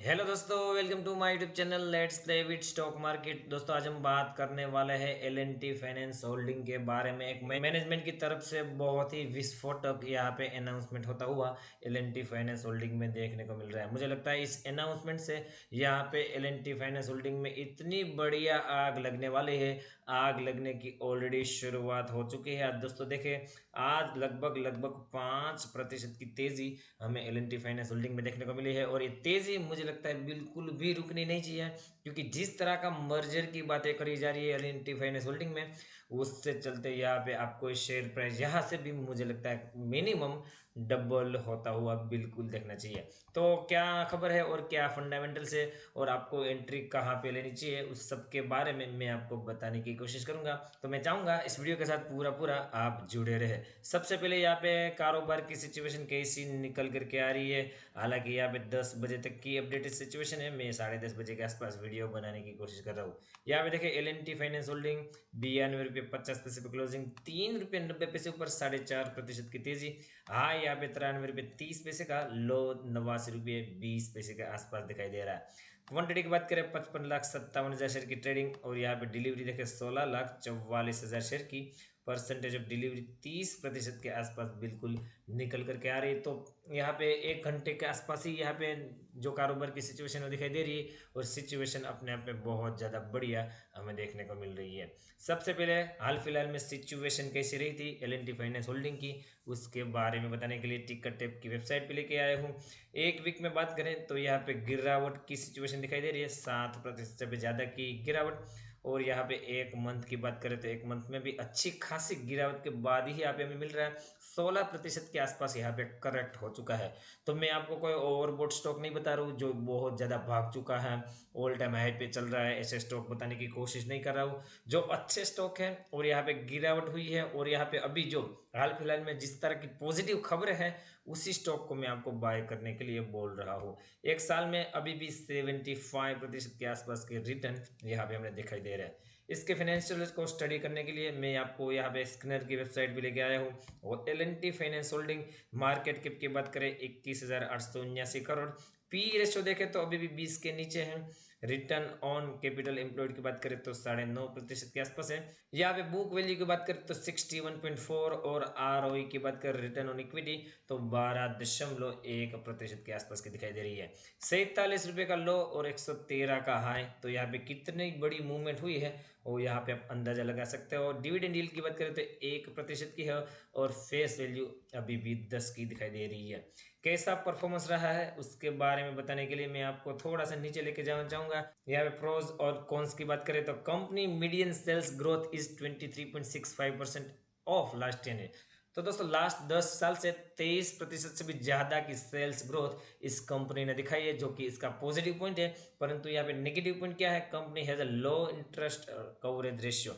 Hello दोस्तों, welcome to my YouTube channel let's play with stock market. दोस्तों, आज हम बात करने वाले हैं एल&टी फाइनेंस होल्डिंग के बारे में। एक मैनेजमेंट की तरफ से बहुत ही विस्फोटक यहाँ पे अनाउंसमेंट होता हुआ एल&टी फाइनेंस होल्डिंग में देखने को मिल रहा है। मुझे लगता है इस अनाउंसमेंट से यहाँ पे एल&टी फाइनेंस होल्डिंग में इतनी बढ़िया आग लगने वाली है। आग लगने की ऑलरेडी शुरुआत हो चुकी है। आज दोस्तों देखें, आज लगभग 5% की तेजी हमें एल&टी फाइनेंस होल्डिंग में देखने को मिली है और ये तेजी मुझे लगता है बिल्कुल भी रुकनी नहीं चाहिए, क्योंकि जिस तरह का मर्जर की बातें करी जा रही है एल&टी फाइनेंस होल्डिंग में, उससे चलते यहाँ पे आपको शेयर प्राइस यहाँ से भी मुझे लगता है मिनिमम डबल होता हुआ बिल्कुल देखना चाहिए। तो क्या खबर है और क्या फंडामेंटल्स है और आपको एंट्री कहाँ पे लेनी चाहिए, उस सब के बारे में मैं आपको बताने की कोशिश करूंगा। तो मैं चाहूंगा इस वीडियो के साथ पूरा आप जुड़े रहे। सबसे पहले यहाँ पे कारोबार की सिचुएशन कैसी निकल करके आ रही है। हालांकि यहाँ पे 10 बजे तक की अपडेटेड सिचुएशन है। मैं 10:30 बजे के आसपास वीडियो बनाने की कोशिश कर रहा हूँ। यहाँ पे देखिए, एल&टी फाइनेंस होल्डिंग 92 रुपये 50 पैसे पे क्लोजिंग, 3 रुपये 90 पैसे ऊपर 4.5% की तेजी। हाई यहाँ पे 93 रुपये 30 पैसे का, लो 89 रुपये 20 पैसे के आसपास दिखाई दे रहा है। क्वांटिटी की बात करें, 55,57,000 शेयर की ट्रेडिंग और यहाँ पे डिलीवरी देखें 16,44,000 शेयर की। परसेंटेज ऑफ डिलीवरी 30% के आसपास बिल्कुल निकल करके आ रही है। तो यहाँ पे 1 घंटे के आसपास ही यहाँ पे जो कारोबार की सिचुएशन दिखाई दे रही है और सिचुएशन अपने आप में बहुत ज़्यादा बढ़िया हमें देखने को मिल रही है। सबसे पहले हाल फिलहाल में सिचुएशन कैसी रही थी एल&टी फाइनेंस होल्डिंग की, उसके बारे में बताने के लिए टिकट टेप की वेबसाइट पे लेके आया हूँ। एक वीक में बात करें तो यहाँ पे गिरावट की सिचुएशन दिखाई दे रही है, 7% से भी ज़्यादा की गिरावट। और यहाँ पे एक मंथ की बात करें तो एक मंथ में भी अच्छी खासी गिरावट के बाद ही यहाँ पे हमें मिल रहा है 16% के आसपास यहाँ पे करेक्ट हो चुका है। तो मैं आपको कोई ओवरबॉट स्टॉक नहीं बता रहा हूँ जो बहुत ज़्यादा भाग चुका है, ऑल टाइम हाई पे चल रहा है, ऐसे स्टॉक बताने की कोशिश नहीं कर रहा हूँ। जो अच्छे स्टॉक है और यहाँ पे गिरावट हुई है और यहाँ पे अभी जो हाल फिलहाल में जिस तरह की पॉजिटिव खबरें हैं, उसी स्टॉक को मैं आपको बाय करने के लिए बोल रहा हूँ। एक साल में अभी भी 75% के आसपास के रिटर्न यहाँ पे हमें दिखाई दे रहा है। इसके फाइनेंशियल को स्टडी करने के लिए मैं आपको यहाँ पे स्किनर की वेबसाइट भी लेके आया हूँ। और L&T finance holding market cap की बात करें 21,879 करोड़, पी रेशियो देखें तो अभी भी 20 के नीचे है। रिटर्न ऑन कैपिटल एम्प्लॉयड की बात करें तो 9.5% के आसपास है। यहाँ पे बुक वैल्यू की बात करें तो 61.4 और आरओई की बात करें रिटर्न ऑन इक्विटी तो 12.1% के आसपास की दिखाई दे रही है। 47 रुपये का लो और 113 का हाई, तो यहाँ पे कितनी बड़ी मूवमेंट हुई है वो यहाँ पे आप अंदाजा लगा सकते हो। डिविडेंड यील्ड की बात करें तो 1% की है और फेस वैल्यू अभी भी 10 की दिखाई दे रही है। कैसा परफॉर्मेंस रहा है उसके बारे में बताने के लिए मैं आपको थोड़ा सा नीचे लेके जाना चाहूंगा। यहाँ पे प्रोज और कॉन्स की बात करें तो company median sales growth is 23.65% of last 10 year. तो दोस्तों, लास्ट 10 साल से 23% से भी ज्यादा की सेल्स ग्रोथ इस कंपनी ने दिखाई है, जो कि इसका पॉजिटिव पॉइंट है। परंतु यहाँ पे नेगेटिव पॉइंट क्या है, company has a low interest coverage ratio.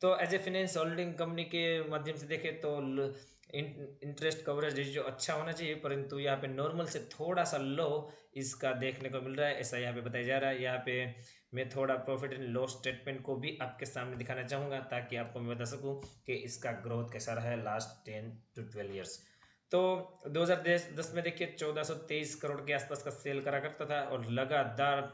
तो as a finance holding company के माध्यम से देखें तो इंटरेस्ट कवरेज रेशियो अच्छा होना चाहिए, परंतु यहाँ पे नॉर्मल से थोड़ा सा लो इसका देखने को मिल रहा है, ऐसा यहाँ पे बताया जा रहा है। यहाँ पे मैं थोड़ा प्रॉफिट एंड लॉस स्टेटमेंट को भी आपके सामने दिखाना चाहूंगा ताकि आपको मैं बता सकूं कि इसका ग्रोथ कैसा रहा है लास्ट 10 to 12 ईयर्स। तो 2010 में देखिए 1423 करोड़ के आसपास का सेल करा करता था और लगातार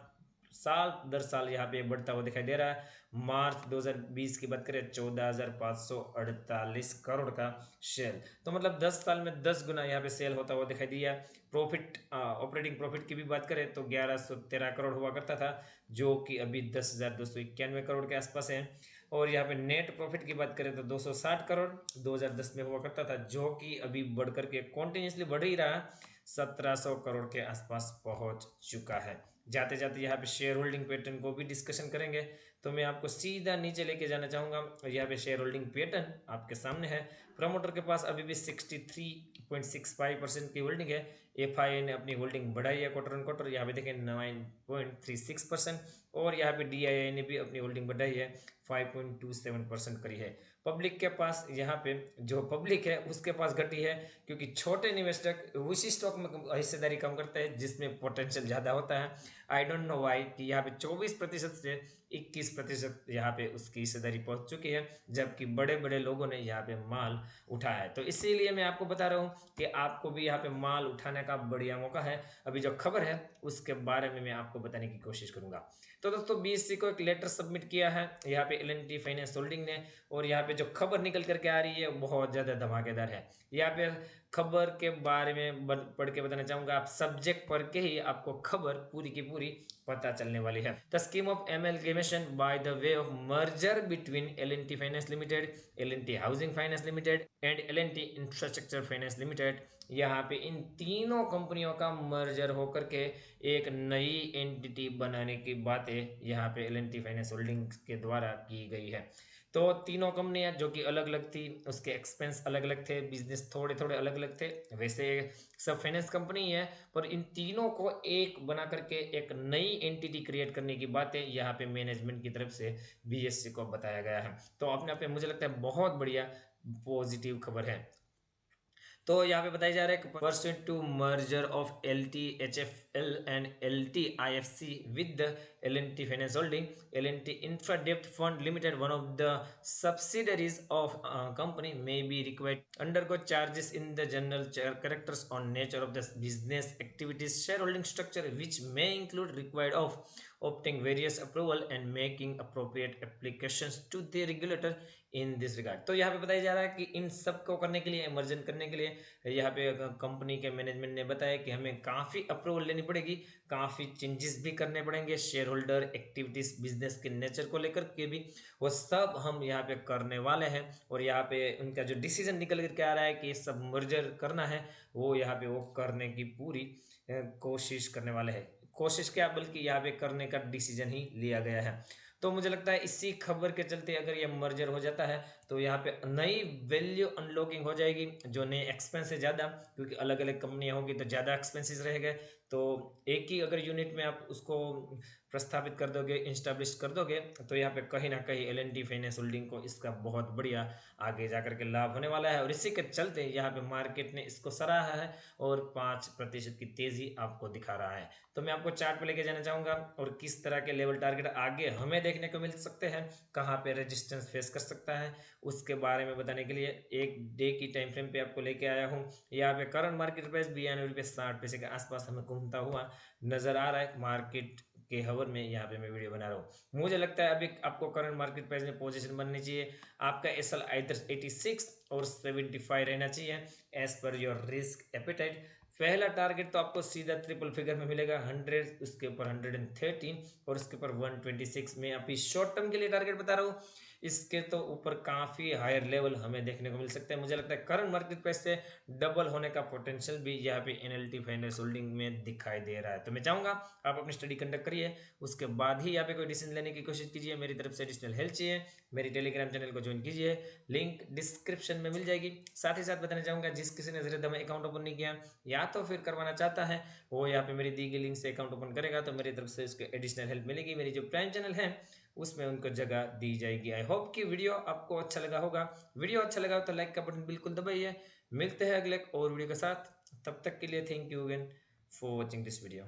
साल दर साल यहाँ पे बढ़ता हुआ दिखाई दे रहा है। मार्च 2020 की बात करें 14,548 करोड़ का सेल, तो मतलब 10 साल में 10 गुना यहाँ पे सेल होता हुआ दिखाई दिया। प्रॉफिट ऑपरेटिंग प्रॉफिट की भी बात करें तो 1113 करोड़ हुआ करता था, जो कि अभी 10,291 करोड़ के आसपास है। और यहाँ पे नेट प्रॉफिट की बात करें तो 260 करोड़ 2010 में हुआ करता था, जो कि अभी बढ़कर के कॉन्टिन्यूसली बढ़ ही रहा, 1700 करोड़ के आसपास पहुंच चुका है। जाते जाते यहाँ पे शेयर होल्डिंग पैटर्न को भी डिस्कशन करेंगे, तो मैं आपको सीधा नीचे लेके जाना चाहूंगा और यहाँ पे शेयर होल्डिंग पैटर्न आपके सामने है। प्रमोटर के पास अभी भी 63.65% की होल्डिंग है। एफआईआई ने अपनी होल्डिंग बढ़ाई है क्वार्टर ऑन क्वार्टर, यहाँ पे देखें 9.36%। और यहाँ पे डीआईआई ने भी अपनी होल्डिंग बढ़ाई है, 5.27% करी है। पब्लिक के पास यहाँ पे जो पब्लिक है उसके पास घटी है, क्योंकि छोटे निवेशक उसी स्टॉक में हिस्सेदारी कम करते हैं जिसमें पोटेंशियल ज़्यादा होता है। आई डोंट नो वाई कि यहाँ पे 24% से 21% यहाँ पे उसकी हिस्सेदारी पहुंच चुकी है, जबकि बड़े बड़े लोगों ने यहाँ पे माल उठाया है। तो इसीलिए मैं आपको बता रहा हूँ कि आपको भी यहाँ पे माल उठाने का बढ़िया मौका है। अभी जो खबर है उसके बारे में मैं आपको बताने की कोशिश करूंगा। तो दोस्तों बीएससी को एक लेटर सबमिट किया है यहाँ पे एल&टी फाइनेंस होल्डिंग ने, और यहाँ पे जो खबर निकल करके आ रही है बहुत ज़्यादा धमाकेदार है। यहाँ पे खबर के बारे में पढ़ के बताना चाहूंगा, आप सब्जेक्ट पढ़ के ही आपको खबर पूरी की पूरी पता चलने वाली है। The scheme of amalgamation by the way of merger between L&T finance limited, L&T housing finance limited and L&T infrastructure finance limited, यहाँ पे इन तीनों कंपनियों का मर्जर होकर के एक नई एंटिटी बनाने की बातें यहाँ पे एल&टी फाइनेंस होल्डिंग के द्वारा की गई है। तो तीनों कंपनियां जो कि अलग अलग थी, उसके एक्सपेंस अलग अलग थे, बिजनेस थोड़े थोड़े अलग अलग थे, वैसे सब फाइनेंस कंपनी है, पर इन तीनों को एक बना करके एक नई एंटिटी क्रिएट करने की बातें यहाँ पे मैनेजमेंट की तरफ से बीएससी को बताया गया है। तो अपने आप में मुझे लगता है बहुत बढ़िया पॉजिटिव खबर है। तो यहाँ पे बताया जा रहा है percent to merger of LTHFL and LTIFC with the L&T finance holding, L&T infra डेप्ट fund limited, one of the subsidiaries of company may be required undergo charges in the general characters on nature of the business activities shareholding structure, which may include required of obtaining various approval and making appropriate applications to the regulator in this regard. तो यहाँ पे बताया जा रहा है कि इन सब को करने के लिए, इमर्जन करने के लिए यहाँ पे कंपनी के मैनेजमेंट ने बताया कि हमें काफ़ी अप्रूवल लेनी पड़ेगी, काफ़ी चेंजेस भी करने पड़ेंगे शेयर होल्डर एक्टिविटीज बिजनेस के नेचर को लेकर के भी, वो सब हम यहाँ पे करने वाले हैं। और यहाँ पे उनका जो डिसीजन निकल करके आ रहा है कि सब मर्जर करना है, वो यहाँ पे वो करने की पूरी कोशिश करने वाले हैं। कोशिश क्या, बल्कि यहाँ पे करने का डिसीजन ही लिया गया है। तो मुझे लगता है इसी खबर के चलते अगर ये मर्जर हो जाता है तो यहाँ पे नई वैल्यू अनलॉकिंग हो जाएगी, जो नए एक्सपेंस है ज़्यादा, क्योंकि अलग अलग कंपनियां होगी तो ज़्यादा एक्सपेंसेस रहेंगे। तो एक ही अगर यूनिट में आप उसको प्रस्थापित कर दोगे, इंस्टैब्लिश कर दोगे, तो यहाँ पे कहीं ना कहीं L&T फाइनेंस होल्डिंग को इसका बहुत बढ़िया आगे जाकर के लाभ होने वाला है। और इसी के चलते यहाँ पे मार्केट ने इसको सराहा है और 5% की तेज़ी आपको दिखा रहा है। तो मैं आपको चार्ट पे लेके जाना चाहूँगा और किस तरह के लेवल टारगेट आगे हमें देखने को मिल सकते हैं, कहाँ पे रेजिस्टेंस फेस कर सकता है, उसके बारे में बताने के लिए एक डे की टाइम फ्रेम पे आपको लेके आया हूँ। यहाँ पे करंट मार्केट प्राइस 92 रुपये 60 पैसे के आसपास हमें घूमता हुआ नजर आ रहा है। मार्केट के हवर में यहाँ पे मैं वीडियो बना रहा हूँ। मुझे लगता है अभी आपको करंट मार्केट प्राइस में पोजीशन बननी चाहिए। आपका एसएल आइदर 86 और 75 रहना चाहिए as per your risk appetite. पहला टारगेट तो आपको सीधा ट्रिपल फिगर में मिलेगा 100, उसके ऊपर 113 और उसके ऊपर 126 में अभी शॉर्ट टर्म के लिए टारगेट बता रहा हूँ। इसके तो ऊपर काफ़ी हायर लेवल हमें देखने को मिल सकते हैं। मुझे लगता है करंट मार्केट प्राइस से डबल होने का पोटेंशियल भी यहाँ पे L&T फाइनेंस होल्डिंग में दिखाई दे रहा है। तो मैं चाहूँगा आप अपनी स्टडी कंडक्ट करिए, उसके बाद ही यहाँ पे कोई डिसीजन लेने की कोशिश कीजिए। मेरी तरफ से एडिशनल हेल्प चाहिए, मेरी टेलीग्राम चैनल को ज्वाइन कीजिए, लिंक डिस्क्रिप्शन में मिल जाएगी। साथ ही साथ बताना चाहूँगा जिस किसी ने ज़रा अकाउंट ओपन नहीं किया या तो फिर करवाना चाहता है, वो यहाँ पे मेरी दी गई लिंक से अकाउंट ओपन करेगा तो मेरी तरफ से उसको एडिशनल हेल्प मिलेगी। मेरी जो प्राइम चैनल है उसमें उनको जगह दी जाएगी। आई होप कि वीडियो आपको अच्छा लगा होगा। वीडियो अच्छा लगा तो लाइक का बटन बिल्कुल दबाइए। मिलते हैं अगले और वीडियो के साथ, तब तक के लिए thank you again for watching this video.